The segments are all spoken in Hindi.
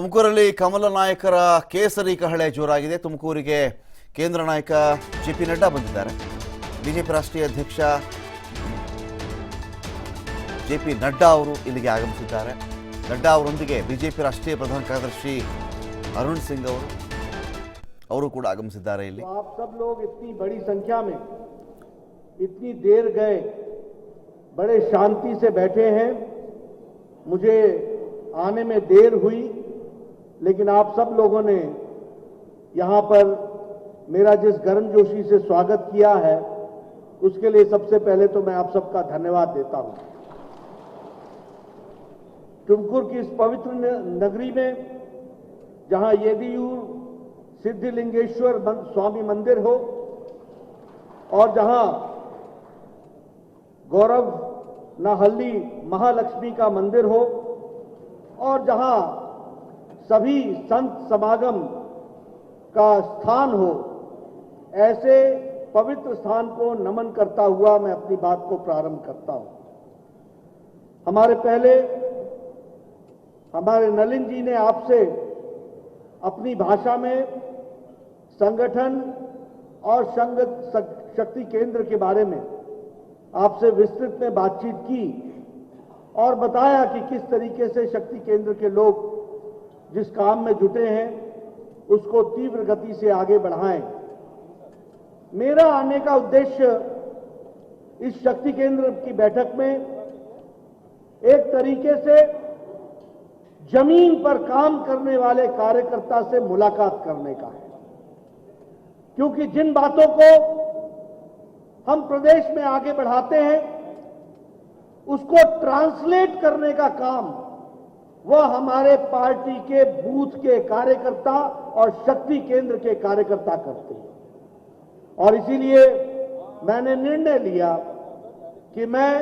ತುಮಕೂರಲ್ಲಿ ಕಮಲ ನಾಯಕರ ಕೇಸರಿ ಕಹಳೆ ಜೋರಾಗಿದೆ. ತುಮಕೂರಿಗೆ ಕೇಂದ್ರ ನಾಯಕ ಜೆಪಿ ನಡ್ಡಾ ಬಂದಿದ್ದಾರೆ. ಬಿಜೆಪಿ ರಾಷ್ಟ್ರೀಯ ಅಧ್ಯಕ್ಷ ಜೆಪಿ ನಡ್ಡಾ ಅವರು ಇಲ್ಲಿಗೆ ಆಗಮಿಸಿದ್ದಾರೆ. ನಡ್ಡಾ ಅವರೊಂದಿಗೆ ಬಿಜೆಪಿ ರಾಷ್ಟ್ರೀಯ ಪ್ರಧಾನ ಕಾರ್ಯದರ್ಶಿ ಅರುಣ್ ಸಿಂಗ್ ಅವರು ಕೂಡ ಆಗಮಿಸಿದ್ದಾರೆ. ಇಲ್ಲಿ आप सब लोग इतनी बड़ी संख्या में इतनी देर गए, बड़े शांति से बैठे हैं. मुझे आने में देर हुई, लेकिन आप सब लोगों ने यहां पर मेरा जिस गर्मजोशी से स्वागत किया है, उसके लिए सबसे पहले तो मैं आप सबका धन्यवाद देता हूं. तुमकुर की इस पवित्र नगरी में जहां येदियूर सिद्धिलिंगेश्वर स्वामी मंदिर हो और जहां गौरव नाहल्ली महालक्ष्मी का मंदिर हो और जहां सभी संत समागम का स्थान हो, ऐसे पवित्र स्थान को नमन करता हुआ मैं अपनी बात को प्रारंभ करता हूं. हमारे नलिन जी ने आपसे अपनी भाषा में संगठन और शक्ति केंद्र के बारे में आपसे विस्तृत में बातचीत की और बताया कि किस तरीके से शक्ति केंद्र के लोग जिस काम में जुटे हैं उसको तीव्र गति से आगे बढ़ाएं. मेरा आने का उद्देश्य इस शक्ति केंद्र की बैठक में एक तरीके से जमीन पर काम करने वाले कार्यकर्ता से मुलाकात करने का है, क्योंकि जिन बातों को हम प्रदेश में आगे बढ़ाते हैं उसको ट्रांसलेट करने का काम वह हमारे पार्टी के बूथ के कार्यकर्ता और शक्ति केंद्र के कार्यकर्ता करते हैं. और इसीलिए मैंने निर्णय लिया कि मैं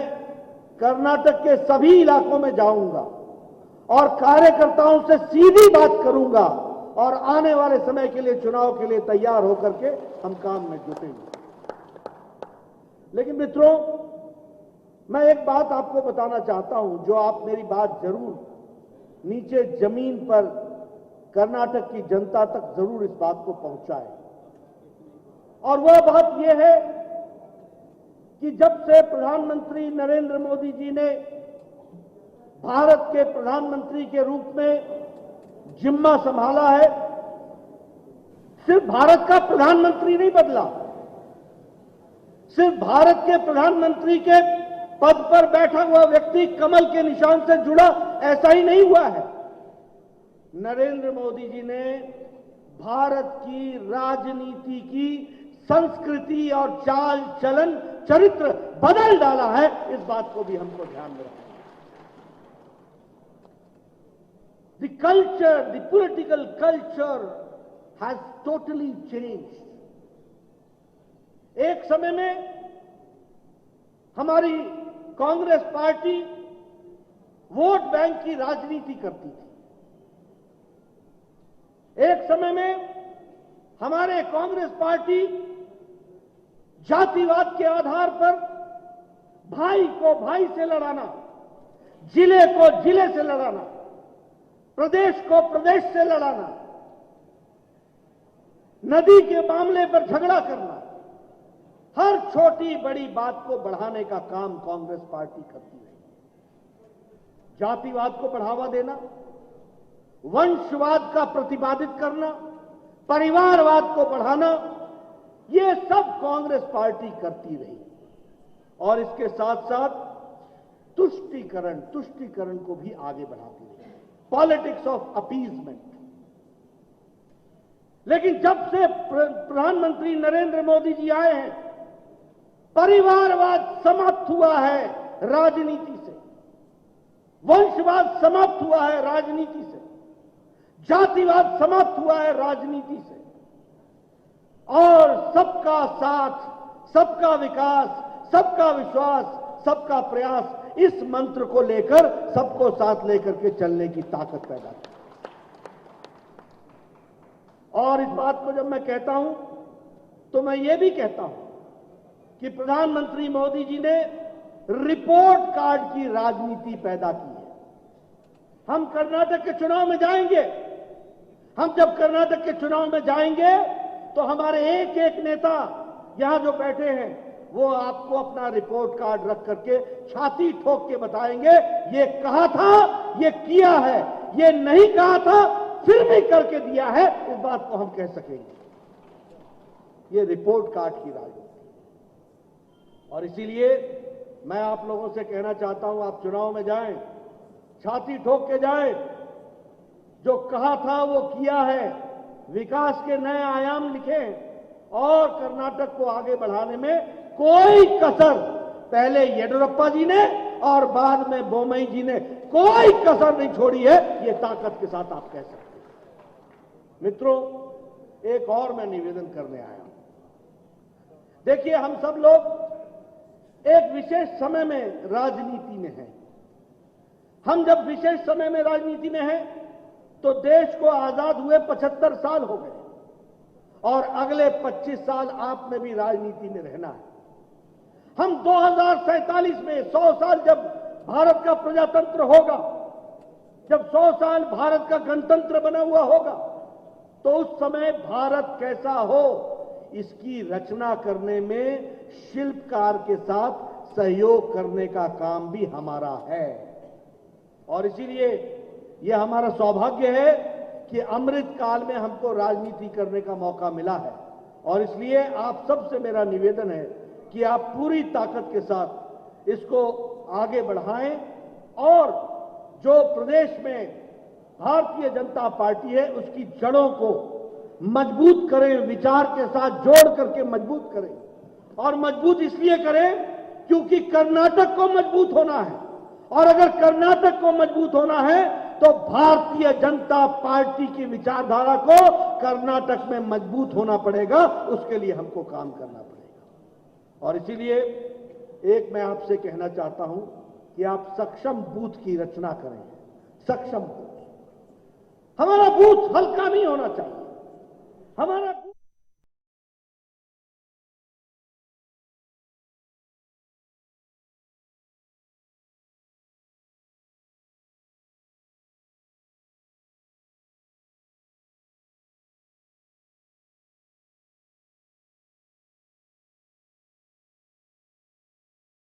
कर्नाटक के सभी इलाकों में जाऊंगा और कार्यकर्ताओं से सीधी बात करूंगा और आने वाले समय के लिए चुनाव के लिए तैयार होकर के हम काम में जुटेंगे. लेकिन मित्रों, मैं एक बात आपको बताना चाहता हूं, जो आप मेरी बात जरूर नीचे जमीन पर कर्नाटक की जनता तक जरूर इस बात को पहुंचाए. और वह बात यह है कि जब से प्रधानमंत्री नरेंद्र मोदी जी ने भारत के प्रधानमंत्री के रूप में जिम्मा संभाला है, सिर्फ भारत का प्रधानमंत्री नहीं बदला, सिर्फ भारत के प्रधानमंत्री के पद पर बैठा हुआ व्यक्ति कमल के निशान से जुड़ा, ऐसा ही नहीं हुआ है. नरेंद्र मोदी जी ने भारत की राजनीति की संस्कृति और चाल चलन चरित्र बदल डाला है. इस बात को भी हमको ध्यान में रखना. The culture, the political culture has totally changed. एक समय में हमारी कांग्रेस पार्टी वोट बैंक की राजनीति करती थी. एक समय में हमारे कांग्रेस पार्टी जातिवाद के आधार पर भाई को भाई से लड़ाना, जिले को जिले से लड़ाना, प्रदेश को प्रदेश से लड़ाना, नदी के मामले पर झगड़ा करना, हर छोटी बड़ी बात को बढ़ाने का काम कांग्रेस पार्टी करती है. जातिवाद को बढ़ावा देना, वंशवाद का प्रतिपादित करना, परिवारवाद को बढ़ाना, ये सब कांग्रेस पार्टी करती रही. और इसके साथ साथ तुष्टीकरण को भी आगे बढ़ाती रही. Politics of appeasement. लेकिन जब से प्रधानमंत्री नरेंद्र मोदी जी आए हैं, परिवारवाद समाप्त हुआ है राजनीति से, वंशवाद समाप्त हुआ है राजनीति से, जातिवाद समाप्त हुआ है राजनीति से, और सबका साथ, सबका विकास, सबका विश्वास, सबका प्रयास, इस मंत्र को लेकर सबको साथ लेकर के चलने की ताकत पैदा की. और इस बात को जब मैं कहता हूं तो मैं ये भी कहता हूं कि प्रधानमंत्री मोदी जी ने रिपोर्ट कार्ड की राजनीति पैदा की है. हम कर्नाटक के चुनाव में जाएंगे हम जब कर्नाटक के चुनाव में जाएंगे तो हमारे एक एक नेता यहां जो बैठे हैं वो आपको अपना रिपोर्ट कार्ड रख करके छाती ठोक के बताएंगे, ये कहा था, ये किया है, ये नहीं कहा था फिर भी करके दिया है, इस बात को हम कह सकेंगे। ये रिपोर्ट कार्ड की राजनीति। और इसीलिए मैं आप लोगों से कहना चाहता हूं, आप चुनाव में जाएं, छाती ठोक के जाएं, जो कहा था वो किया है, विकास के नए आयाम लिखें और कर्नाटक को आगे बढ़ाने में कोई कसर, पहले येडियुरप्पा जी ने और बाद में बोम्मई जी ने कोई कसर नहीं छोड़ी है, ये ताकत के साथ आप कह सकते हैं। मित्रों, एक और मैं निवेदन करने आया हूं। देखिए, हम सब लोग एक विशेष समय में राजनीति में हैं। हम जब विशेष समय में राजनीति में हैं तो देश को आजाद हुए 75 साल हो गए और अगले 25 साल आपने भी राजनीति में रहना है। हम 2047 में 100 साल जब भारत का प्रजातंत्र होगा, जब 100 साल भारत का गणतंत्र बना हुआ होगा, तो उस समय भारत कैसा हो, इसकी रचना करने में शिल्पकार के साथ सहयोग करने का काम भी हमारा है। और इसीलिए यह हमारा सौभाग्य है कि अमृत काल में हमको राजनीति करने का मौका मिला है। और इसलिए आप सबसे मेरा निवेदन है कि आप पूरी ताकत के साथ इसको आगे बढ़ाएं और जो प्रदेश में भारतीय जनता पार्टी है उसकी जड़ों को मजबूत करें, विचार के साथ जोड़ करके मजबूत करें। और मजबूत इसलिए करें क्योंकि कर्नाटक को मजबूत होना है, और अगर कर्नाटक को मजबूत होना है तो भारतीय जनता पार्टी की विचारधारा को कर्नाटक में मजबूत होना पड़ेगा, उसके लिए हमको काम करना पड़ेगा। और इसीलिए एक मैं आपसे कहना चाहता हूं कि आप सक्षम बूथ की रचना करें। सक्षम बूथ, हमारा बूथ हल्का नहीं होना चाहिए। हमारा